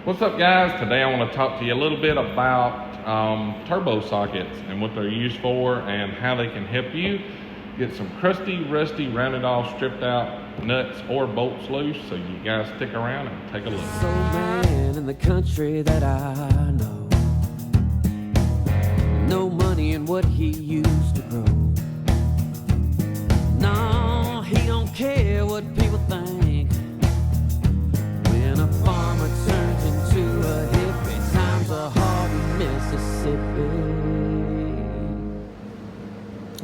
What's up, guys? Today I want to talk to you a little bit about turbo sockets and what they're used for and how they can help you get some crusty, rusty, rounded off, stripped out nuts or bolts loose. So you guys stick around and take a look. So man in the country that I know, no money in what he used to grow. No, he don't care what people think. When a farmer turns into a hippie, times are hard in Mississippi.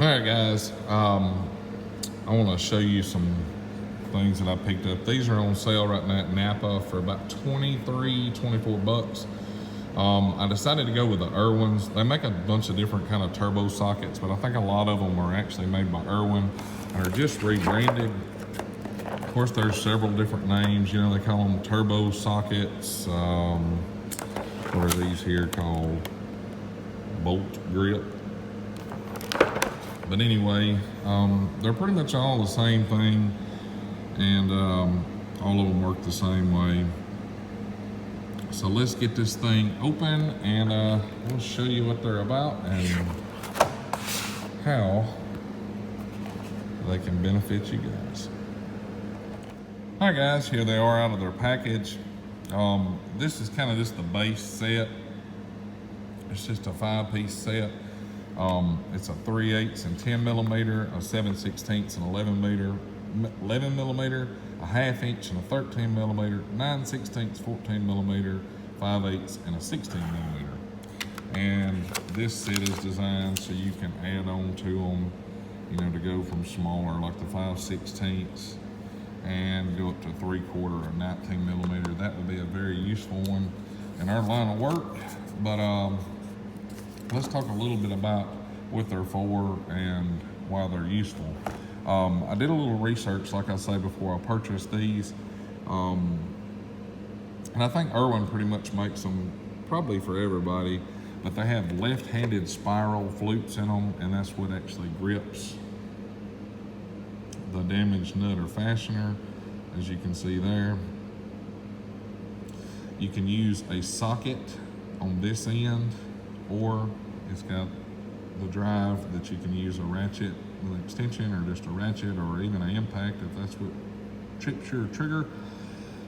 All right, guys. I want to show you some things that I picked up. These are on sale right now at Napa for about 24 bucks. I decided to go with the Irwins. They make a bunch of different kind of turbo sockets, but I think a lot of them are actually made by Irwin and are just rebranded. Of course, there's several different names. You know, they call them turbo sockets. What are these here called? Bolt grip. But anyway, they're pretty much all the same thing, and all of them work the same way. So let's get this thing open, and we'll show you what they're about and how they can benefit you guys. All right, guys, here they are out of their package. This is kind of just the base set. It's just a 5-piece set. It's a 3/8 and 10 millimeter, a 7/16 and 11 millimeter, a 1/2 inch and a 13 millimeter, 9/16, 14 millimeter, 5/8 and a 16 millimeter. And this set is designed so you can add on to them, you know, to go from smaller, like the 5/16 and go up to 3/4 or 19 millimeter. That would be a very useful one in our line of work. But let's talk a little bit about what they're for and why they're useful. I did a little research, like I say, before I purchased these. And I think Irwin pretty much makes them probably for everybody, but they have left-handed spiral flutes in them, and that's what actually grips the damaged nut or fastener, as you can see there. You can use a socket on this end, or it's got the drive that you can use a ratchet with an extension, or just a ratchet, or even an impact if that's what trips your trigger.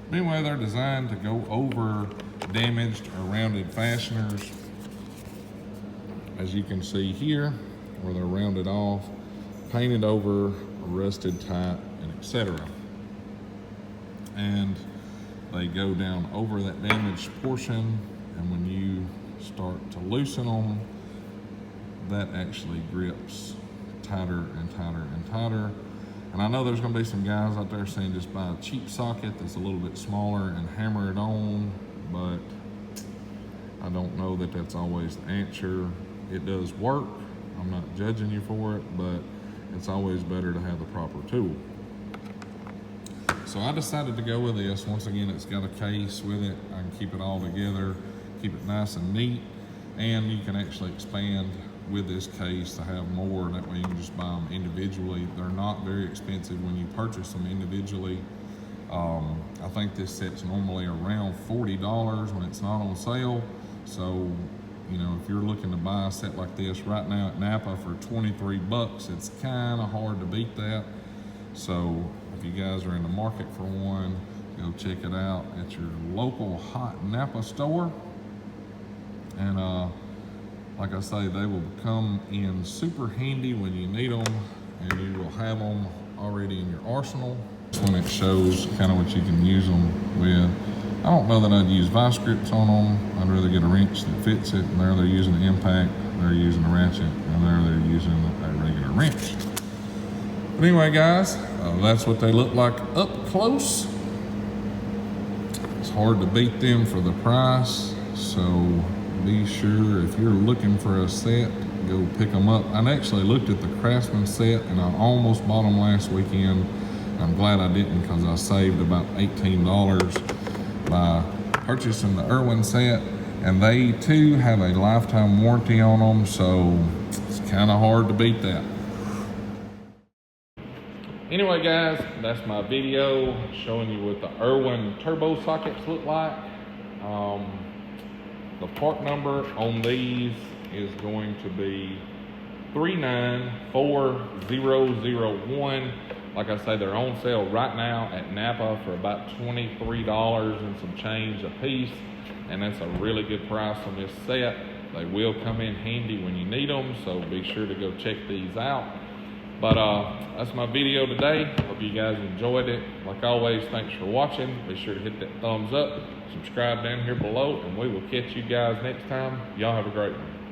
But anyway, they're designed to go over damaged or rounded fasteners, as you can see here, where they're rounded off, painted over, rusted tight, and etc. And they go down over that damaged portion, and when you start to loosen them, that actually grips tighter and tighter and tighter. And I know there's going to be some guys out there saying just buy a cheap socket that's a little bit smaller and hammer it on, but I don't know that that's always the answer. It does work. I'm not judging you for it, but it's always better to have the proper tool. So I decided to go with this. Once again, it's got a case with it. I can keep it all together, keep it nice and neat, and you can actually expand with this case to have more. That way you can just buy them individually. They're not very expensive when you purchase them individually. I think this set's normally around $40 when it's not on sale. So, you know, if you're looking to buy a set like this right now at Napa for 23 bucks, it's kind of hard to beat that. So if you guys are in the market for one, go check it out at your local hot Napa store. And like I say, they will come in super handy when you need them, and you will have them already in your arsenal. This one, it shows kind of what you can use them with. I don't know that I'd use vice grips on them. I'd rather get a wrench that fits it. And there they're using the impact, they're using a ratchet, and there they're using a regular wrench. But anyway, guys, that's what they look like up close. It's hard to beat them for the price, so be sure if you're looking for a set, go pick them up. I actually looked at the Craftsman set, and I almost bought them last weekend. I'm glad I didn't, because I saved about $18 by purchasing the Irwin set, and they too have a lifetime warranty on them, so it's kind of hard to beat that. Anyway, guys, that's my video showing you what the Irwin Turbo Sockets look like. The part number on these is going to be 394001. Like I say, they're on sale right now at Napa for about $23 and some change a piece, and that's a really good price on this set. They will come in handy when you need them, so be sure to go check these out. But that's my video today. Hope you guys enjoyed it. Like always, thanks for watching. Be sure to hit that thumbs up, subscribe down here below, and we will catch you guys next time. Y'all have a great one.